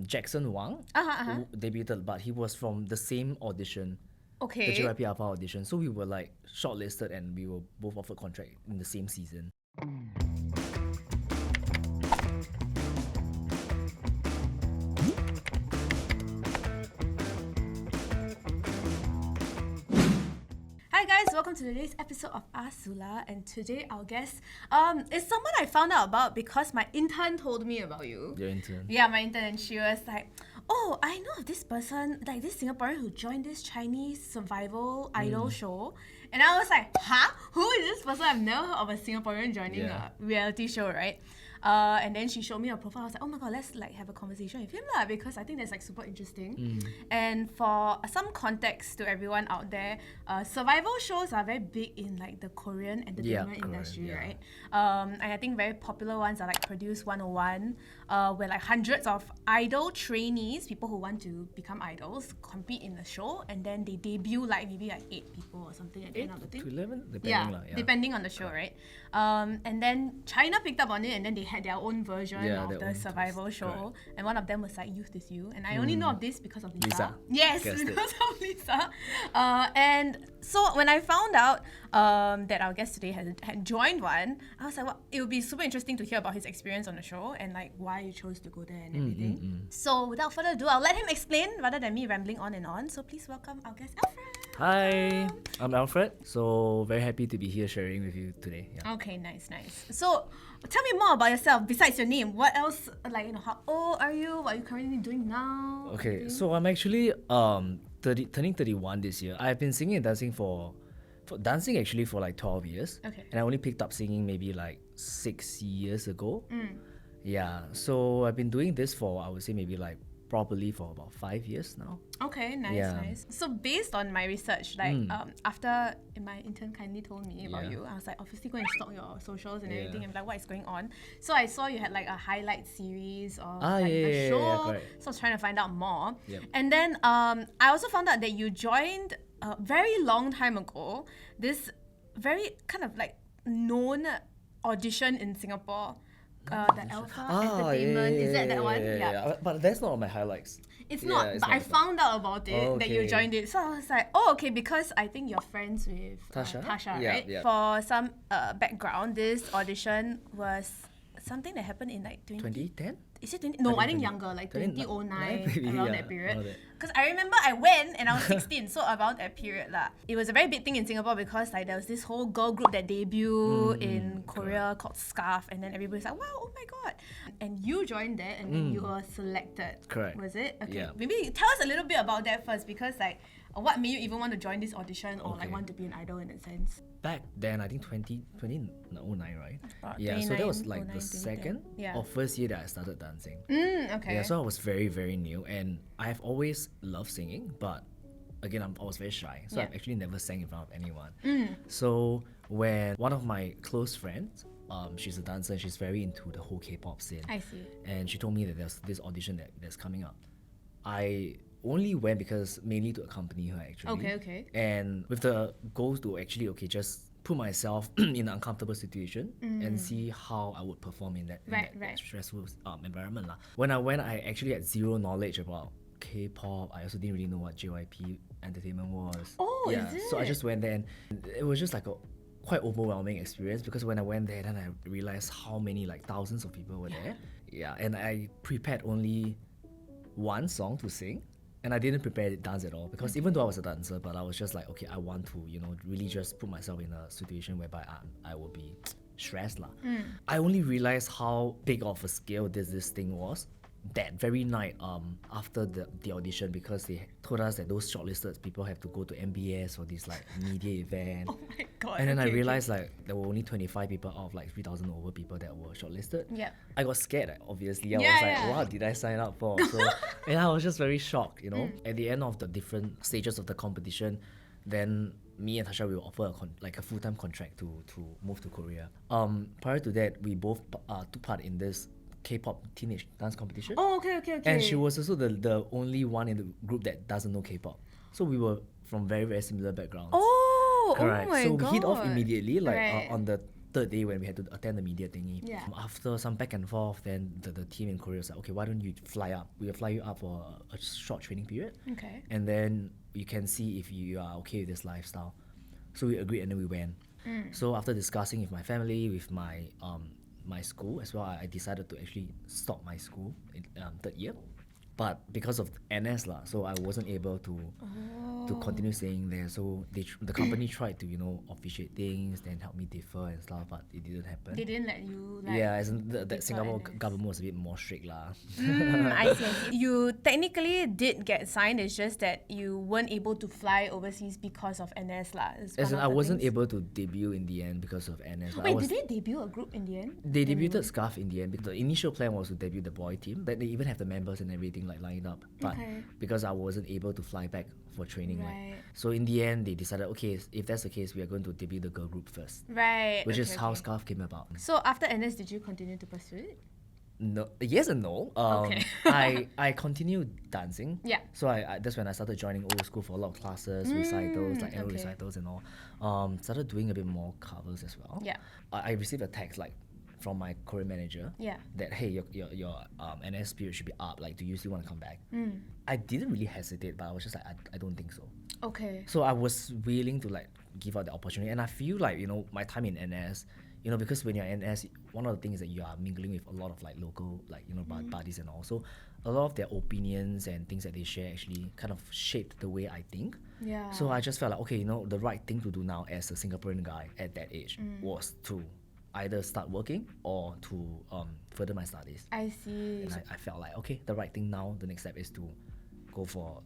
Jackson Wang who debuted, but he was from the same audition, the Okay. JYP Alpha audition. So we were like shortlisted and we were both offered contract in the same season. Hi guys, welcome to today's episode of Asula, and today our guest is someone I found out about because my intern told me about you. Your intern. Yeah, my intern, and she was like, "Oh, I know of this person, like this Singaporean who joined this Chinese survival idol show," and I was like, "Huh? Who is this person? I've never heard of a Singaporean joining Yeah. a reality show, right?" And then she showed me her profile. I was like, "Oh my god, let's like have a conversation with him lah," because I think that's like super interesting. And for some context to everyone out there, survival shows are very big in like the Korean entertainment Korean, industry, yeah. right? And I think very popular ones are like Produce 101, where like hundreds of idol trainees, people who want to become idols, compete in the show, and then they debut like maybe like 8 people or something at the end of the thing. to 11, depending Yeah, lah, depending on the show, right? And then China picked up on it, and then they had their own version Yeah, of their the own survival twist, show, correct. and one of them was like Youth Is You, and I only know of this because of Lisa. Lisa. Yes, Guessed it. because of Lisa. And so when I found out that our guest today had joined one, I was like, well, it would be super interesting to hear about his experience on the show and like why you chose to go there and everything. So without further ado, I'll let him explain rather than me rambling on and on. So please welcome our guest, Alfred. Hi, I'm Alfred. So very happy to be here sharing with you today. Yeah. Okay, nice. So, tell me more about yourself besides your name. What else, like, how old are you? What are you currently doing now? Okay, so I'm actually turning 31 this year. I've been singing and dancing for dancing actually for like 12 years. Okay. And I only picked up singing maybe like 6 years ago. Yeah, so I've been doing this for, I would say maybe like properly for about 5 years now. Okay, nice, Yeah. nice. So based on my research, like after my intern kindly told me about Yeah. you, I was like obviously going to stalk your socials and Yeah. everything and like what is going on. So I saw you had like a highlight series of Ah, like yeah, the yeah, show. yeah, correct. So I was trying to find out more. Yep. And then I also found out that you joined a very long time ago this very kind of like known audition in Singapore. The Alpha Entertainment. Is that that one? Yeah. But that's not on my highlights. It's Yeah, not, it's but not, I it's not. found out about it that you Okay. joined it. So I was like, oh, okay, because I think you're friends with Tasha? Tasha, Yeah, right? yeah. For some background, this audition was something that happened in like 2010? Is it 20? No, I think 20, younger, like 2009 2009, maybe, around yeah, that period. around that. Because I remember I went and I was 16, so around that period lah. It was a very big thing in Singapore because like there was this whole girl group that debuted in Korea called Scarf, and then everybody's like, wow, oh my god. And you joined that and then you were selected. Correct. Was it? Okay. Yeah. Maybe tell us a little bit about that first, because like what made you even want to join this audition or like Okay. want to be an idol in that sense? Back then, I think 2009, right? About Yeah, so that was 29, like 09, the 2010. second Yeah. or first year that I started dancing. Okay. Yeah, so I was very, very new, and I've always loved singing, but again, I was very shy, so I've Yeah. actually never sang in front of anyone. So when one of my close friends, she's a dancer, and she's very into the whole K-pop scene, I see. and she told me that there's this audition that's coming up. I only went because mainly to accompany her actually. Okay. And with the goals to actually just put myself in an uncomfortable situation and see how I would perform in that, Right. stressful environment lah. When I went, I actually had zero knowledge about K-pop. I also didn't really know what JYP Entertainment was. Oh, yeah. is So I it? just went there, and it was just like a quite overwhelming experience, because when I went there, then I realized how many like thousands of people were there. Yeah, and I prepared only one song to sing, and I didn't prepare dance at all, because even though I was a dancer, but I was just like, okay, I want to really just put myself in a situation whereby I will be stressed lah. I only realized how big of a scale this thing was that very night after the audition, because they told us that those shortlisted people have to go to MBS for this like media event. Oh my god. And then I okay, realized like there were only 25 people out of like 3,000 over people that were shortlisted. Yep. I got scared, obviously. I Yeah, was like, yeah. what did I sign up for? So, and I was just very shocked, At the end of the different stages of the competition, then me and Tasha, we were offered a full-time contract to move to Korea. Prior to that, we both took part in this K-pop teenage dance competition. Oh, okay. And she was also the only one in the group that doesn't know K-pop. So we were from very, very similar backgrounds. Oh, Correct. oh my so god. we hit off immediately, like Right. on the third day when we had to attend the media thingy. Yeah. After some back and forth, then the team in Korea was like, okay, why don't you fly up? We'll fly you up for a short training period. Okay. And then you can see if you are okay with this lifestyle. So we agreed and then we went. So after discussing with my family, with my my school as well, I decided to actually stop my school in third year. But because of NS lah, so I wasn't able to continue staying there. So the company tried to officiate things, then help me defer and stuff, but it didn't happen. They didn't let you Yeah, as in the defer Singapore NS. government was a bit more strict lah. I see, I see. You technically did get signed, it's just that you weren't able to fly overseas because of NS lah. Is As in, one of I the wasn't things. able to debut in the end because of NS. But I Wait, was, did they debut a group in the end? they debuted Scarf in the end. The initial plan was to debut the boy team. That they even have the members and everything like lined up. But Okay. because I wasn't able to fly back for training, Right. so in the end they decided, okay, if that's the case, we are going to debut the girl group first, Right. which is okay, how okay. Scarf came about. So after NS, did you continue to pursue it? No, yes and no. Okay. I continued dancing. Yeah. So I that's when I started joining old school for a lot of classes, recitals, like annual okay. recitals and all. Started doing a bit more covers as well. Yeah. I received a text like from my Korean manager. Yeah. That hey, your NS period should be up. Like, do you still want to come back? I didn't really hesitate, but I was just like, I don't think so. Okay. So I was willing to like give out the opportunity, and I feel like my time in NS, because when you're in NS, one of the things that you are mingling with a lot of like local buddies and all. So a lot of their opinions and things that they share actually kind of shaped the way I think. Yeah. So I just felt like, okay, the right thing to do now as a Singaporean guy at that age was to either start working or to further my studies. I see. And I felt like, okay, the right thing now, the next step is to go for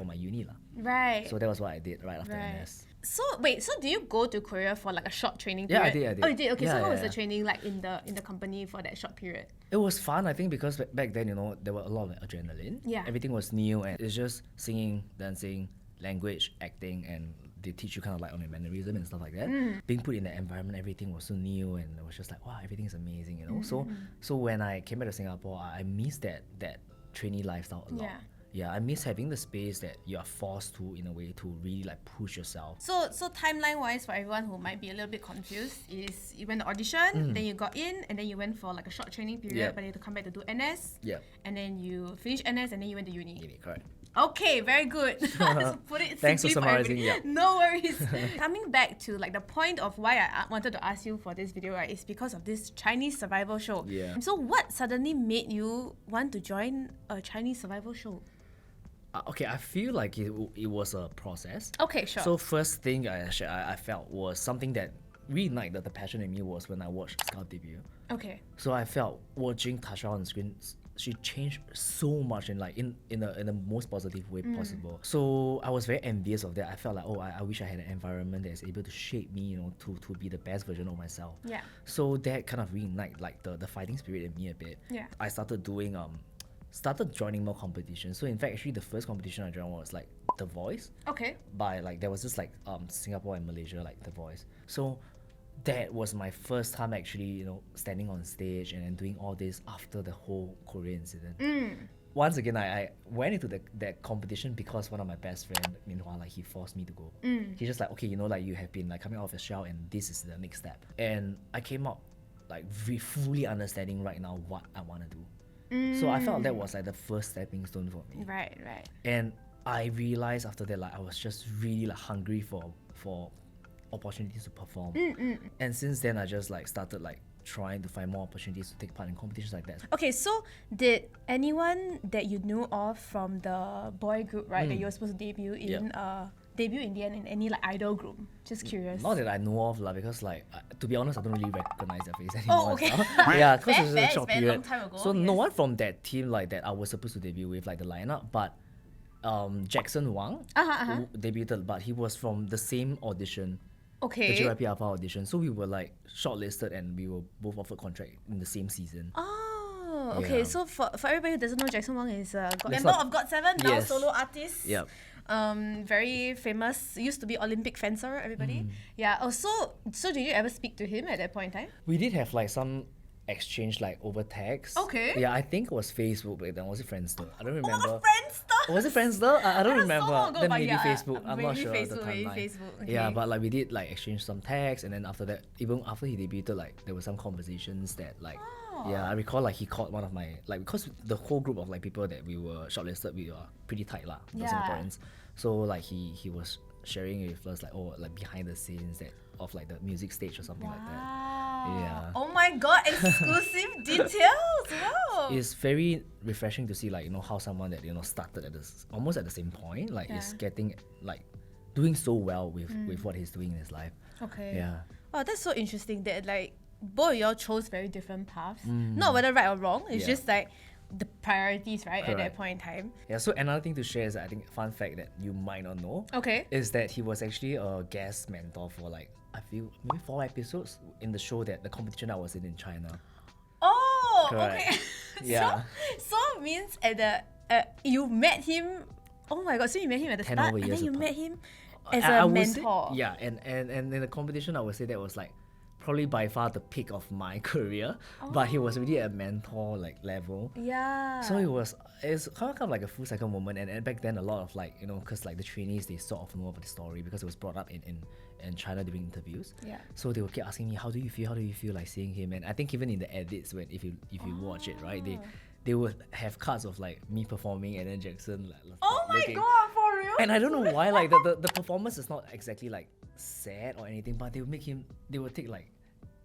my uni lah. Right. So that was what I did right after Right. NS. So wait, so do you go to Korea for like a short training Yeah, period? I did. Oh, you did. Okay, Yeah, so how yeah, was the yeah. training like in the company for that short period? It was fun, I think, because back then, there were a lot of adrenaline. Yeah. Everything was new, and it's just singing, dancing, language, acting, and they teach you kind of like on your mannerism and stuff like that. Being put in that environment, everything was so new, and it was just like, wow, everything is amazing, So when I came back to Singapore, I missed that trainee lifestyle a lot. Yeah. Yeah, I miss having the space that you are forced to, in a way, to really like push yourself. So timeline wise, for everyone who might be a little bit confused, is you went to audition, then you got in, and then you went for like a short training period, Yeah. but you had to come back to do NS. Yeah. And then you finished NS, and then you went to uni. Yeah, correct. Okay, very good. So put it Thanks for simply summarizing, everybody. yeah. No worries. Coming back to like the point of why I wanted to ask you for this video, right, is because of this Chinese survival show. Yeah. So what suddenly made you want to join a Chinese survival show? Okay, I feel like it was a process. Okay, sure. So first thing I felt was something that reignited the passion in me was when I watched Scout debut. Okay. So I felt watching Tasha on screen, she changed so much and like in the most positive way possible. So I was very envious of that. I felt like, oh, I wish I had an environment that is able to shape me, to be the best version of myself. Yeah. So that kind of reignited like the fighting spirit in me a bit. Yeah. I started joining more competitions. So in fact, actually the first competition I joined was like The Voice. Okay. By like there was just like Singapore and Malaysia, like The Voice. So that was my first time actually standing on stage and then doing all this after the whole Korea incident. Once again, I went into that competition because one of my best friend Minhua, like he forced me to go. He's just like, okay, like you have been like coming out of your shell and this is the next step. And I came out like fully understanding right now what I want to do. So I felt that was like the first stepping stone for me. Right, right. And I realized after that, like I was just really like hungry for opportunities to perform. And since then, I just like started like trying to find more opportunities to take part in competitions like that. Okay, so did anyone that you knew of from the boy group, right, that you were supposed to debut in, debut in the end in any like idol group? Just curious. Not that I know of, like, because like to be honest, I don't really recognize their face anymore. Oh, okay. and stuff. Yeah, because Fair, it's fair, a short it's been a long period. time ago, So no yes. one from that team like that I was supposed to debut with, like the lineup, but Jackson Wang who debuted, but he was from the same audition. Okay. The JYP Alpha audition. So we were like shortlisted and we were both offered contract in the same season. Oh, okay. Yeah. So for everybody who doesn't know, Jackson Wang is a Let's member not- of GOT7, now Yes. solo artist. Yep. Very famous. Used to be Olympic fencer. Everybody. Yeah. Oh, so did you ever speak to him at that point in time? We did have like some exchanged like over text. Okay. Yeah, I think it was Facebook back then. Was it Friendster? I don't remember. Oh, Friendster. Was it Friendster? I don't That was so remember. long ago, Then but maybe yeah, Facebook. I'm not maybe sure at the Facebook, maybe timeline. Facebook, Yeah, okay. but like we did like exchange some texts, and then after that, even after he debuted, like there were some conversations that like. Yeah, I recall like he called one of my like because the whole group of like people that we were shortlisted, we were pretty tight lah, the Yeah. Singaporeans. So like he was sharing with us like like behind the scenes that of like the music stage or something like that. Wow. Yeah. Oh my god, exclusive details. Wow. It's very refreshing to see like how someone that started at almost at the same point like is Yeah. getting like doing so well with what he's doing in his life. Okay. Yeah. Wow, that's so interesting that like both of y'all chose very different paths. Not whether right or wrong. It's Yeah. just like the priorities, right, at that Correct. point in time. Yeah. So another thing to share is I think a fun fact that you might not know. Okay. Is that he was actually a guest mentor for like I feel maybe 4 episodes in the show that the competition I was in China. Oh, Correct. okay. Yeah. So means at the you met him. Oh my god! So you met him at the 10 start, over and then years you apart. met him as I a would say- mentor. yeah, and in the competition, I would say that was like probably by far the peak of my career. But he was really at mentor like level. Yeah. So it's kind of like a full cycle moment, and back then a lot of like because like the trainees they sort of know about the story because it was brought up in China during interviews. Yeah. So they would keep asking me how do you feel like seeing him, and I think even in the edits when if you watch it right they would have cuts of like me performing and then Jackson like Oh my looking. god, for real? And I don't know why, like the performance is not exactly like sad or anything, but they would take like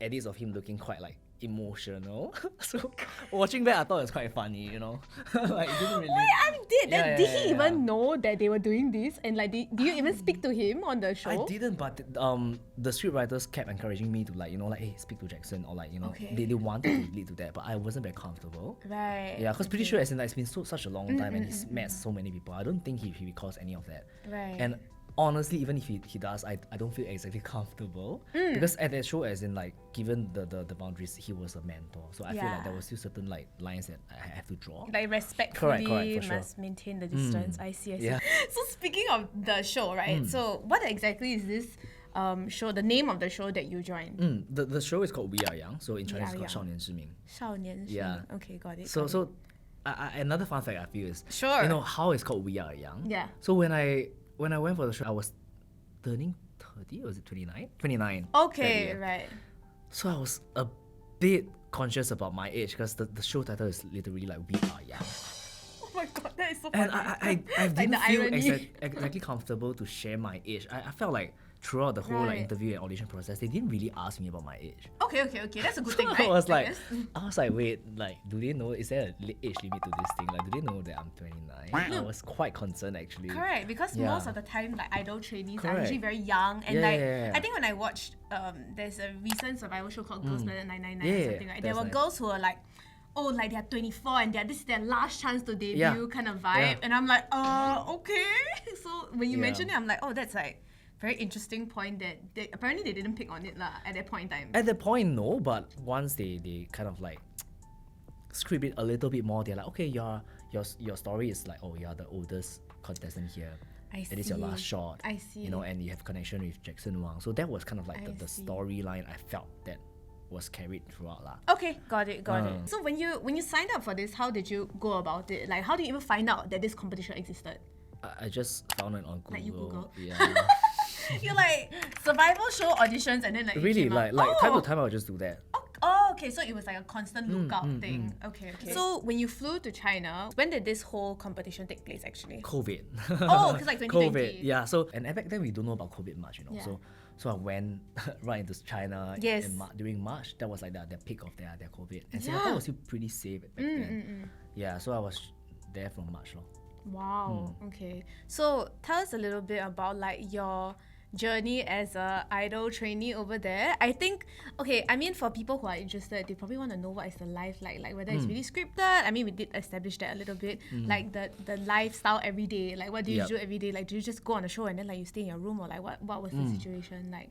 edits of him looking quite like emotional. So watching back, I thought it was quite funny, like it didn't really. Wait, I did. Yeah, Did yeah, he yeah. even know that they were doing this? And like, did you even speak to him on the show? I didn't, but the script writers kept encouraging me to like like hey speak to Jackson or like Okay. they wanted to lead to that, but I wasn't very comfortable. Right. Yeah, because pretty sure as in like, it's been such a long time and he's met so many people. I don't think he recalls any of that. Right. And honestly, even if he does, I don't feel exactly comfortable Mm. because at that show, as in like given the boundaries, he was a mentor, so I feel like Yeah. there were still certain like lines that I have to draw. Like respectfully correct, for sure. must maintain the distance. I see. Yeah. So speaking of the show, right? So what exactly is this show? The name of the show that you joined? The show is called We Are Young, so in Chinese We it's Are called Young. 少年之名. 少年时 Yeah. Okay, got it. So got it. so another fun fact I feel is Sure. how it's called We Are Young. Yeah. So when I went for the show, I was turning 30 or was it 29? 29. that Okay, year. right. So I was a bit conscious about my age because the show title is literally like We Are Young. Oh my god, that is so funny. And I Like didn't the feel irony. exactly comfortable to share my age. I felt like throughout the whole like Right. interview and audition process, they didn't really ask me about my age. Okay, that's a good thing, So right? I was like, wait, like, do they know? Is there a age limit to this thing? Like, do they know that I'm 29? I was quite concerned actually. Correct, because Yeah. most of the time, like idol trainees are Correct. usually very young, and Yeah, like yeah, yeah. I think when I watched, there's a recent survival show called Girls Planet 999 Yeah, or something, right? There that's were nice. girls who were like, oh, like they're 24 and this is their last chance to debut Yeah. kind of vibe, Yeah. and I'm like, okay. So when you Yeah. mentioned it, I'm like, oh, that's like very interesting point that apparently they didn't pick on it lah at that point in time. At that point, no, but once they kind of like script it a little bit more, they're like, okay, your story is like, oh, you're the oldest contestant here. I It is your see. last shot. I see. And you have connection with Jackson Wang. So that was kind of like I the see. storyline I felt that was carried throughout lah. Okay, got it. So when you signed up for this, how did you go about it? Like, how did you even find out that this competition existed? I just found it on Google. Like you Googled? Yeah. You're like survival show auditions, and then like it Really, came like up. time to time I'll just do that. Oh, okay. So it was like a constant lookout thing. Okay. So when you flew to China, when did this whole competition take place actually? COVID. Oh, 'cause like 2020. COVID. Yeah. So and back then we don't know about COVID much, Yeah. So I went right into China Yes. during March. That was like the peak of their COVID. And Yeah. Singapore was still pretty safe back then. Yeah. So I was there from March. Lor. Wow. Okay. So tell us a little bit about like your journey as a idol trainee over there. I think, okay, I mean for people who are interested, they probably want to know what is the life like whether it's really scripted. I mean, we did establish that a little bit, like the lifestyle every day. Like what do you Yep. do every day? Like do you just go on a show and then like you stay in your room, or like what was the situation like?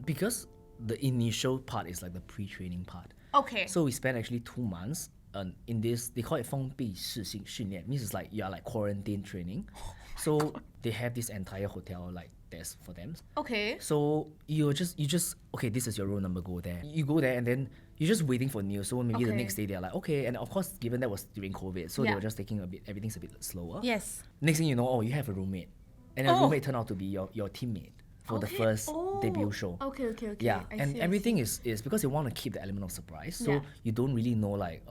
Because the initial part is like the pre-training part. Okay. So we spent actually 2 months in this, they call it 封闭式训练, means it's like you are like quarantine training. So they have this entire hotel like desk for them. Okay. So you just okay, this is your room number, go there. You go there and then you're just waiting for news. So maybe the Okay. next day they're like, okay, and of course, given that was during COVID, so they Yeah. were just taking everything's a bit slower. Yes. Next thing you know, oh, you have a roommate, and the Oh. roommate turned out to be your teammate for the Okay. first Oh. debut show. Okay, okay, okay. Yeah, I and see, I everything see. is because you want to keep the element of surprise. So Yeah. you don't really know like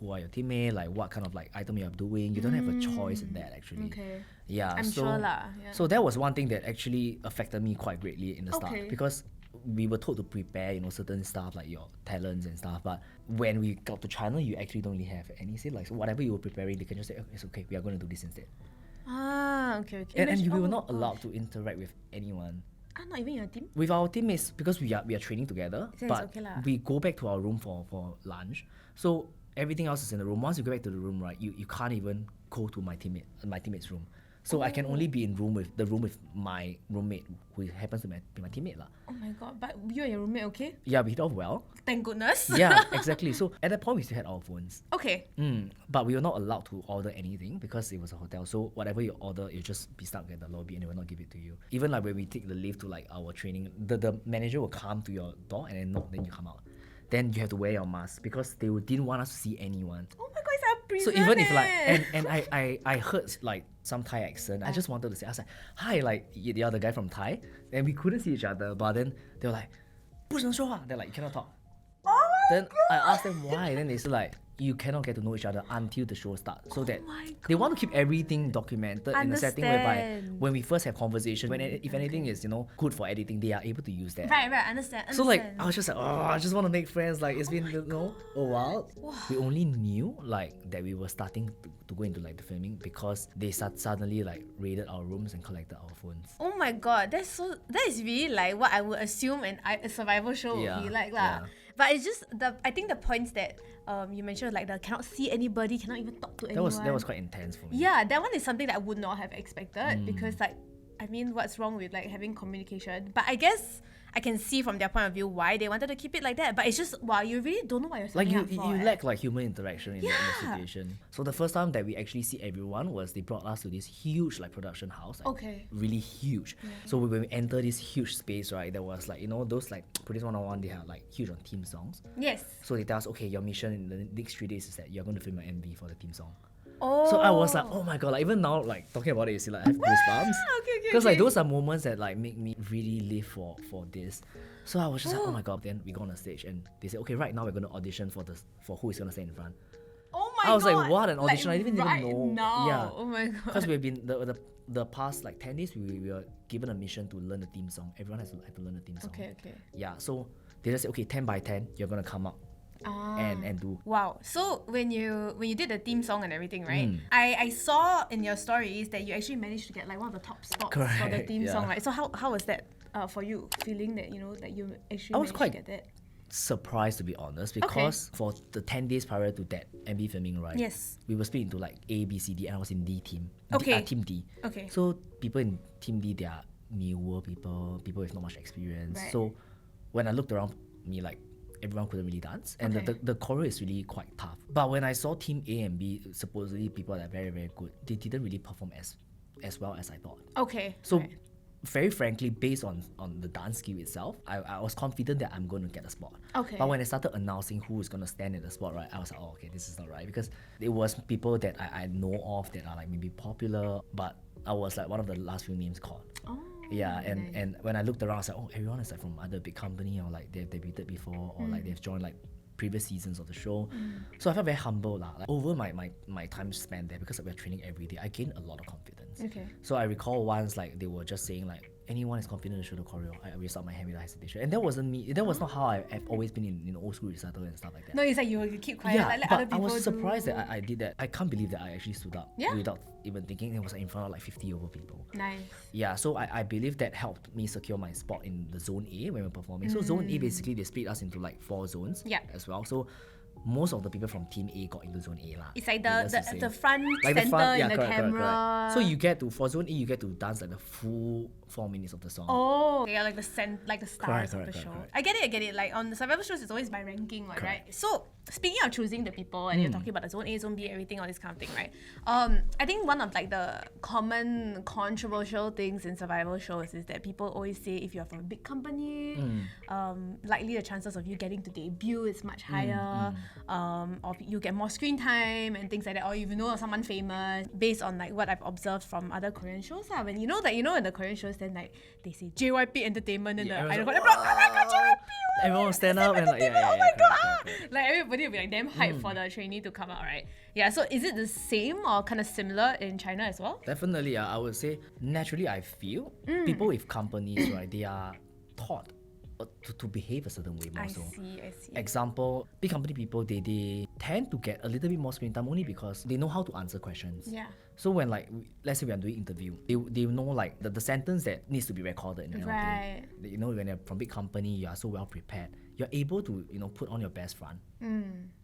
who are your teammate, like what kind of like item you're doing. You don't have a choice in that actually. Okay. Yeah, I'm so, sure lah, yeah. So that was one thing that actually affected me quite greatly in the start Okay. because we were told to prepare, certain stuff like your talents and stuff. But when we got to China, you actually don't really have any say. Like so whatever you were preparing, they can just say, oh, it's okay, we are going to do this instead. Ah, okay, okay. And Imagine- we were oh, not allowed gosh. to interact with anyone. Ah, not even your team? With our teammates, because we are training together, So it's but okay lah. we go back to our room for lunch. So everything else is in the room. Once you go back to the room, right, you can't even go to my teammate's room. So I can only be in the room with my roommate, who happens to be my teammate lah. Oh my god, but you and your roommate okay? Yeah, we hit off well. Thank goodness. Yeah, exactly. So at that point, we still had our phones. Okay. But we were not allowed to order anything because it was a hotel. So whatever you order, you just be stuck at the lobby and they will not give it to you. Even like when we take the lift to like our training, the manager will come to your door and then knock, then you come out. Then you have to wear your mask because they didn't want us to see anyone. Oh my god, it's a prison. So even if like eh. and I heard like some Thai accent, I just wanted to say, I was like, hi, like you're the guy from Thai, and we couldn't see each other. But then they were like, 不能说话. They're like, you cannot talk. Oh my Then I asked them why. Then they said like, you cannot get to know each other until the show starts. So that my they want to keep everything documented in a setting whereby Understand. when we first have conversation, if anything is good for editing, they are able to use that. Right, right, understand. So like understand. I was just like, oh, I just want to make friends. Like it's been a while. We only knew like that we were starting to go into like the filming because they suddenly like raided our rooms and collected our phones. Oh my god, that is really like what I would assume a survival show Yeah, would be like lah. yeah. But it's just I think the points that you mentioned, like the cannot see anybody, cannot even talk to anyone. That was quite intense for me. Yeah, that one is something that I would not have expected because like I mean, what's wrong with like having communication? But I guess I can see from their point of view why they wanted to keep it like that. But it's just wow, you really don't know what you're Like signing you up for. lack like human interaction in that Yeah. situation. So the first time that we actually see everyone was they brought us to this huge like production house. Like, Okay. Really huge. So when we enter this huge space, right, there was like those like Produce 101, they have like huge on theme songs. Yes. So they tell us, okay, your mission in the next 3 days is that you're going to film an MV for the theme song. Oh. So I was like, oh my god, like even now, like talking about it, you see, like I have goosebumps. Okay, okay, Because like okay. those are moments that like make me really live for this. So I was just like, oh my god. Then we go on the stage and they said, okay, right now we're going to audition for who is going to stand in front. Oh my god. I was like, what an audition! I didn't right even know. now. Yeah. Oh my god. Because we've been the past like 10 days, we were given a mission to learn the theme song. Everyone has to learn the theme song. Okay, okay. Yeah. So they just said, okay, 10 by 10, you're gonna come up and do. Wow. So when you did the theme song and everything, right? Mm. I saw in your stories that you actually managed to get like one of the top spots for the Correct, theme yeah. song, right? So how was that for you? Feeling that that you actually I was managed quite to get that. Surprised, to be honest, because for the 10 days prior to that MV filming, right? Yes. We were split into like A, B, C, D, and I was in D team. Okay. Team D. Okay. So people in Team D, they are newer people with not much experience. Right. So when I looked around me, like everyone couldn't really dance, and Okay. the choreo is really quite tough. But when I saw Team A and B, supposedly people that are very, very good, they didn't really perform as well as I thought. Okay. So, right. very frankly, based on the dance skill itself, I was confident that I'm going to get a spot. Okay. But when they started announcing who is going to stand in the spot, right, I was like, oh, okay, this is not right. Because it was people that I know of that are like maybe popular, but I was like one of the last few names called. Oh. Yeah, and, nice. and when I looked around, I was like, oh, everyone is like from other big company or like they've debuted before or like they've joined like previous seasons of the show. So I felt very humble lah. Like, over my time spent there, because we're training every day, I gained a lot of confidence. Okay. So I recall once like they were just saying like, anyone is confident to show the choreo, I raised up my hand without hesitation. And that wasn't me. That was not how I've always been in old school recital and stuff like that. No, it's like you keep quiet. Yeah, like, let but other I people was surprised do. that I did that. I can't believe that I actually stood up Yeah. without even thinking. It was like in front of like 50 over people. Nice. Yeah, so I believe that helped me secure my spot in the zone A when we were performing. So zone A, basically they split us into like 4 zones Yeah. as well. So most of the people from Team A got into Zone A lah. It's like Needless to say. the front Like center the front, in the correct, camera. correct. So you get to, for Zone A, you get to dance like the full 4 minutes of the song. Oh, yeah, like the stars of Correct, the show. correct. I get it. Like on the survival shows, it's always by ranking, right? Correct. So speaking of choosing the people, and you're talking about the zone A, zone B, everything, all this kind of thing, right? I think one of like the common controversial things in survival shows is that people always say if you're from a big company, likely the chances of you getting to debut is much higher, or you get more screen time and things like that, or if you know someone famous, based on like what I've observed from other Korean shows. When you know in the Korean shows, then like they say JYP Entertainment and Yeah, the everyone's idol, oh my god, JYP! Everyone will stand up and like, yeah, Oh my god! correct. Like everybody will be like damn hyped for the trainee to come out, right? Yeah, so is it the same or kind of similar in China as well? Definitely, I would say naturally I feel people with companies, right, they are taught to behave a certain way more I so. see. Example, big company people, they tend to get a little bit more screen time only because they know how to answer questions. Yeah. So when like, let's say we are doing interview, they know like the sentence that needs to be recorded. Right. You know, when you're from big company, you are so well prepared. You're able to, put on your best front.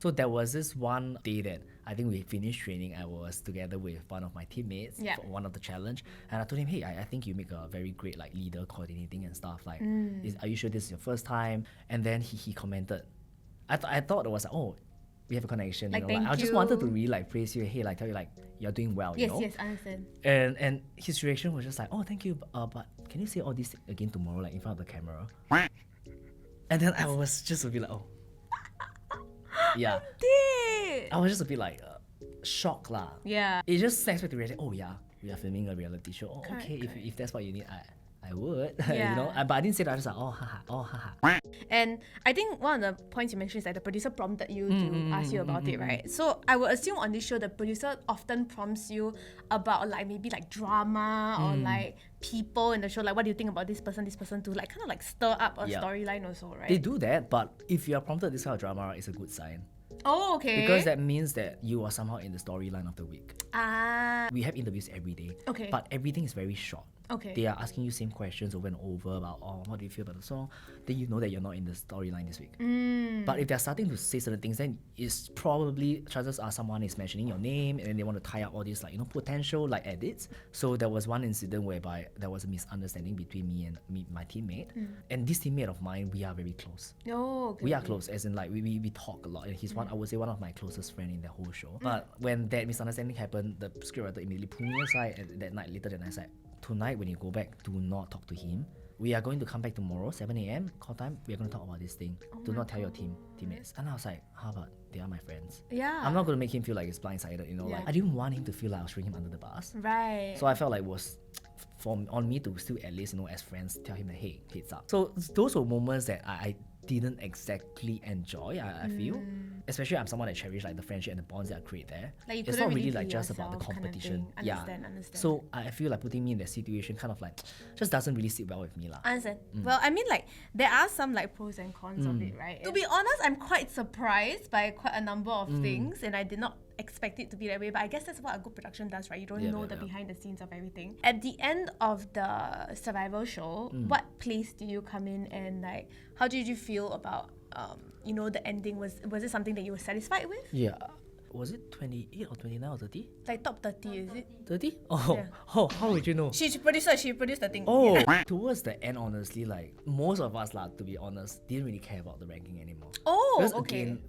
So there was this one day that I think we finished training. I was together with one of my teammates for one of the challenge, and I told him, hey, I think you make a very great like leader coordinating and stuff. Like, are you sure this is your first time? And then he commented. I thought it was like, oh, we have a connection. Like, you know, thank I just you. wanted to really like praise you. Hey, like tell you like you're doing well. Yes, you know? yes, I understand. And his reaction was just like, oh, thank you, but can you say all this again tomorrow, like in front of the camera? And then I was just a bit like, oh. Yeah. Did. I was just a bit like shocked lah. Yeah. It just snaps back to reality. Oh yeah, we are filming a reality show. Oh, Correct, okay, if that's what you need, I would. Yeah. You know. But I didn't say that. I was like, oh haha. And I think one of the points you mentioned is that the producer prompted you to ask you about it, right? So I would assume on this show, the producer often prompts you about like maybe like drama or like people in the show. Like, what do you think about this person, to like kind of like stir up a Yeah. storyline also, right? They do that, but if you are prompted this kind of drama, it's a good sign Oh, okay. because that means that you are somehow in the storyline of the week. We have interviews every day. Okay. But everything is very short. Okay. They are asking you same questions over and over about, oh, what do you feel about the song? Then you know that you're not in the storyline this week. But if they're starting to say certain things, then it's probably, chances are someone is mentioning your name and then they want to tie up all these like, potential like edits. So there was one incident whereby there was a misunderstanding between me and my teammate. And this teammate of mine, we are very close. Oh, okay. We are close, as in like we talk a lot, and he's I would say one of my closest friend in the whole show. But when that misunderstanding happened, the scriptwriter immediately pulled me aside, and that night later, then I said, tonight when you go back, do not talk to him. We are going to come back tomorrow, 7 a.m. call time. We are going to talk about this thing. Do not tell your teammates. And I was like, how about they are my friends? Yeah. I'm not going to make him feel like he's blindsided. Yeah. Like I didn't want him to feel like I was throwing him under the bus. Right. So I felt like it was on me to still at least, as friends, tell him that, hey, heads up. So those were moments that I didn't exactly enjoy, I feel. Especially I'm someone that cherish like the friendship and the bonds that I create there. Like, you it's couldn't not really really like be just about the yourself kind of competition. thing. Understand. So I feel like putting me in that situation kind of like just doesn't really sit well with me lah. Understand. Well, I mean, like, there are some like pros and cons of it, right? To be honest, I'm quite surprised by quite a number of things, and I did not expect it to be that way. But I guess that's what a good production does, right? You don't know the behind the scenes of everything. At the end of the survival show, what place do you come in, and like, how did you feel about the ending? Was it something that you were satisfied with? Yeah. Was it 28 or 29 or 30? Like top 30, is it? 30? Oh, Yeah. How would you know? She produced the thing. Oh, Yeah. towards the end, honestly, like most of us, to be honest, didn't really care about the ranking anymore. Oh, Because okay. again,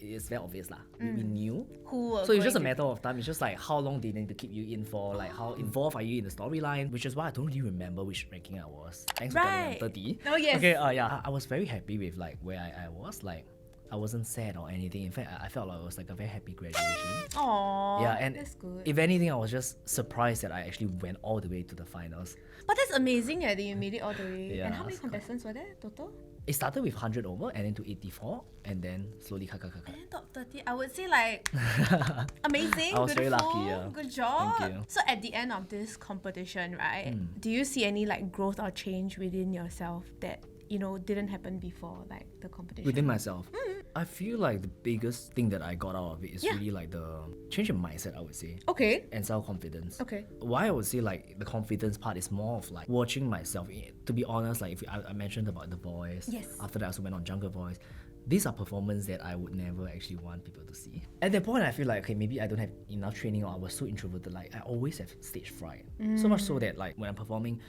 it's very obvious lah. We knew. Who were So it's just a going matter of time. It's just like how long they need to keep you in for, like how involved are you in the storyline, which is why I don't really remember which ranking I was. Thanks for telling me I'm 30. Oh, yes. Okay, yeah, I was very happy with like where I was. Like I wasn't sad or anything. In fact, I felt like it was like a very happy graduation. Aww, Yeah, and that's good. if anything, I was just surprised that I actually went all the way to the finals. But that's amazing that you made it all the way. Yeah, And how many it's quite- contestants were there total? It started with 100 over and then to 84 and then slowly cut. And then top 30, I would say like amazing, I was very beautiful, lucky, yeah. good job. Thank you. So at the end of this competition, right, do you see any like growth or change within yourself that didn't happen before like the competition? Within myself, I feel like the biggest thing that I got out of it is really like the change in mindset, I would say. Okay. And self-confidence. Okay. Why I would say like the confidence part is more of like watching myself. To be honest, like if I mentioned about The Voice. Yes. After that, I also went on Jungle Voice. these are performances that I would never actually want people to see. At that point, I feel like, okay, maybe I don't have enough training, or I was so introverted. Like, I always have stage fright. So much so that, like, when I'm performing,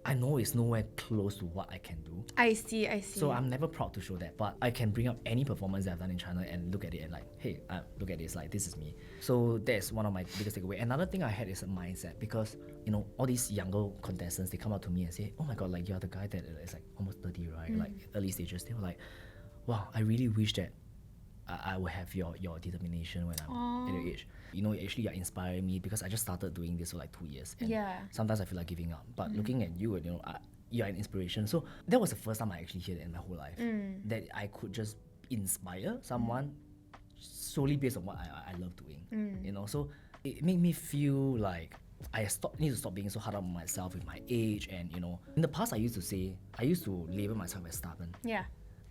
I know it's nowhere close to what I can do. I see. So I'm never proud to show that, but I can bring up any performance that I've done in China and look at it and like, hey, look at this, like, this is me. So that's one of my biggest takeaway. Another thing I had is a mindset, because, you know, all these younger contestants, they come up to me and say, oh my God, like, you're the guy that is like almost 30, right? Like, early stages. They were like, wow, I really wish that I would have your determination when I'm at your age. You know, actually you're inspiring me, because I just started doing this for like 2 years. And sometimes I feel like giving up. But looking at you, you know, you're an inspiration. So that was the first time I actually heard it in my whole life. That I could just inspire someone solely based on what I love doing. You know, so it made me feel like I need to stop being so hard on myself with my age. And, you know, in the past I used to label myself as stubborn. Yeah.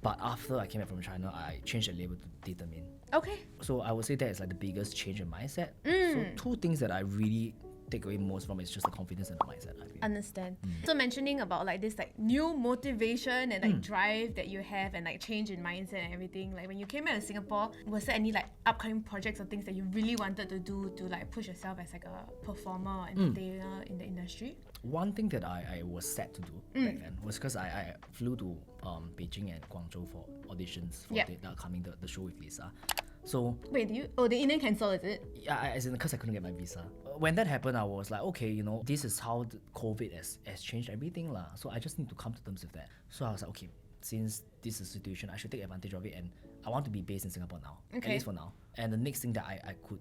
But after I came back from China, I changed the label to determined. Okay. So I would say that is like the biggest change in mindset. So two things that I really take away most from is just the confidence and the mindset, I feel. Understand. So mentioning about like this like new motivation and like drive that you have and like change in mindset and everything, like when you came back to Singapore, was there any like upcoming projects or things that you really wanted to do to like push yourself as like a performer or entertainer in the industry? One thing that I was set to do back then was because I flew to Beijing and Guangzhou for auditions for the upcoming the show with Lisa. So wait, the Indian cancel, is it? Yeah, as in because I couldn't get my visa. When that happened, I was like, okay, you know, this is how COVID has changed everything lah. So I just need to come to terms with that. So I was like, okay, since this is a situation, I should take advantage of it, and I want to be based in Singapore now, at least for now. And the next thing that I could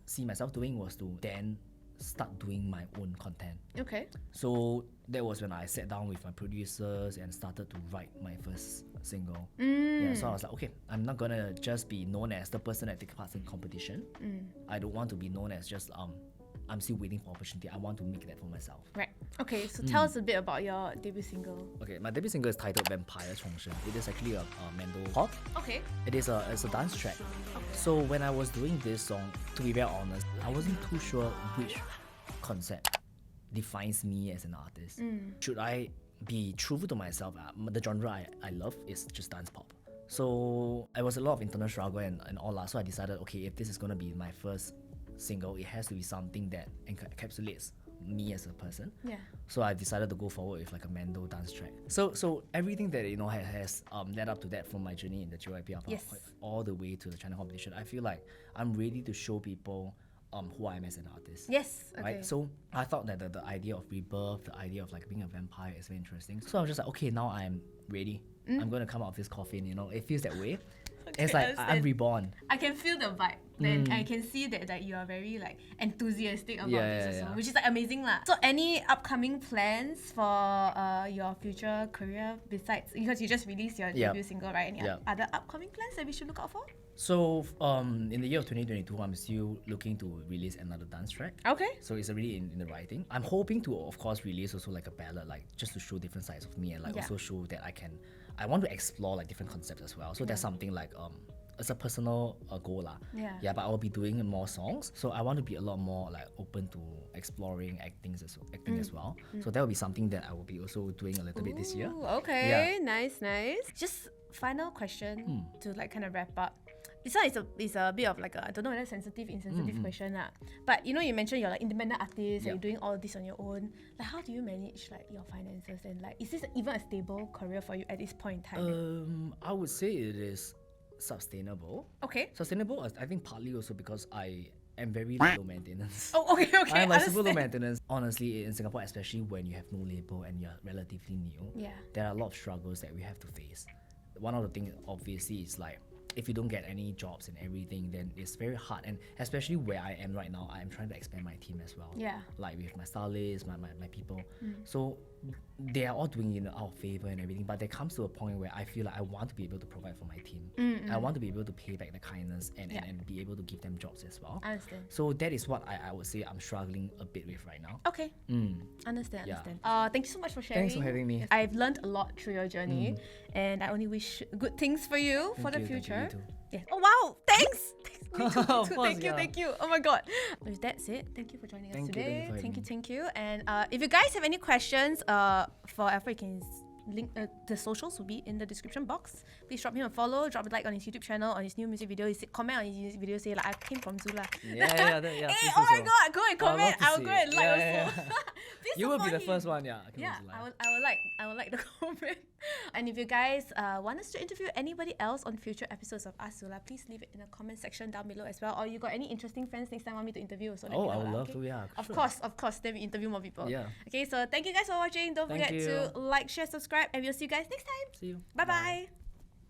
see myself doing was to then start doing my own content. Okay. So that was when I sat down with my producers and started to write my first single. So I was like, okay, I'm not gonna just be known as the person that takes part in competition. I don't want to be known as just I'm still waiting for opportunity. I want to make that for myself. Right. Okay, so tell us a bit about your debut single. Okay, my debut single is titled Vampire Chongshen. It is actually a Mando pop. Okay. It's a dance track. So when I was doing this song, to be very honest, I wasn't too sure which concept defines me as an artist. Should I be truthful to myself? The genre I love is just dance pop. So it was a lot of internal struggle and all that. So I decided, okay, if this is gonna be my first single, it has to be something that encapsulates me as a person. Yeah. So I decided to go forward with like a Mando dance track. So everything that, you know, has led up to that, from my journey in the JYP all the way to the China competition, I feel like I'm ready to show people who I am as an artist. Yes. Okay. Right. So I thought that the idea of rebirth, the idea of like being a vampire is very interesting. So I was just like, okay, now I'm ready. I'm gonna come out of this coffin. You know, it feels that way. Okay, it's like I'm reborn. I can feel the vibe. Then I can see that you are very like enthusiastic about this also, which is like amazing lah. So any upcoming plans for your future career besides, because you just released your debut single, right? Any other upcoming plans that we should look out for? So in the year of 2022, I'm still looking to release another dance track. Okay. So it's already in the writing. I'm hoping to, of course, release also like a ballad, like just to show different sides of me, and like also show that I want to explore like different concepts as well. So that's something like it's a personal goal lah. But I will be doing more songs. So I want to be a lot more like open to exploring acting as well. So that will be something that I will be also doing a little bit this year. Okay. Nice. Just final question to like kind of wrap up. This one is a bit of like a, I don't know whether insensitive question lah. But you know, you mentioned you're like independent artist and you're doing all this on your own. Like, how do you manage like your finances, and like, is this even a stable career for you at this point in time? I would say it is sustainable. Okay. Sustainable, I think partly also because I am very low maintenance. Oh, okay. I'm like super low maintenance. Honestly, in Singapore, especially when you have no label and you're relatively new, there are a lot of struggles that we have to face. One of the things, obviously, is like, if you don't get any jobs and everything, then it's very hard. And especially where I am right now, I'm trying to expand my team as well. Like with my stylists, my people. So they are all doing it in our favor and everything, but there comes to a point where I feel like I want to be able to provide for my team. I want to be able to pay back the kindness and be able to give them jobs as well. I understand. So that is what I would say I'm struggling a bit with right now. Okay. Understand. Thank you so much for sharing. Thanks for having me. I've learned a lot through your journey, and I only wish good things for you for the future. Thank you, you too. Yeah. Oh wow! Thanks. Of course, Thank you. Oh my god. With that said, thank you for joining us today. Thank you. Thank you. And if you guys have any questions for Alfred, you can link the socials will be in the description box. Please drop him a follow, drop a like on his YouTube channel, on his new music video. Comment on his music video, say like I came from Zula. Yeah. Hey, please oh do my so. god, go and comment. love to I'll see go it. and like Yeah, also. Please You will be support the him. first one, yeah. Yeah, I would like the comment. And if you guys want us to interview anybody else on future episodes of Ask Zula, please leave it in the comment section down below as well. Or you got any interesting friends next time want me to interview? Also, let me know I would lah, love okay? to, yeah. Of sure. course. Then we interview more people. Yeah. Okay, so thank you guys for watching. Don't Thank forget to like, share, subscribe, and we'll see you guys next time. See you. Bye bye.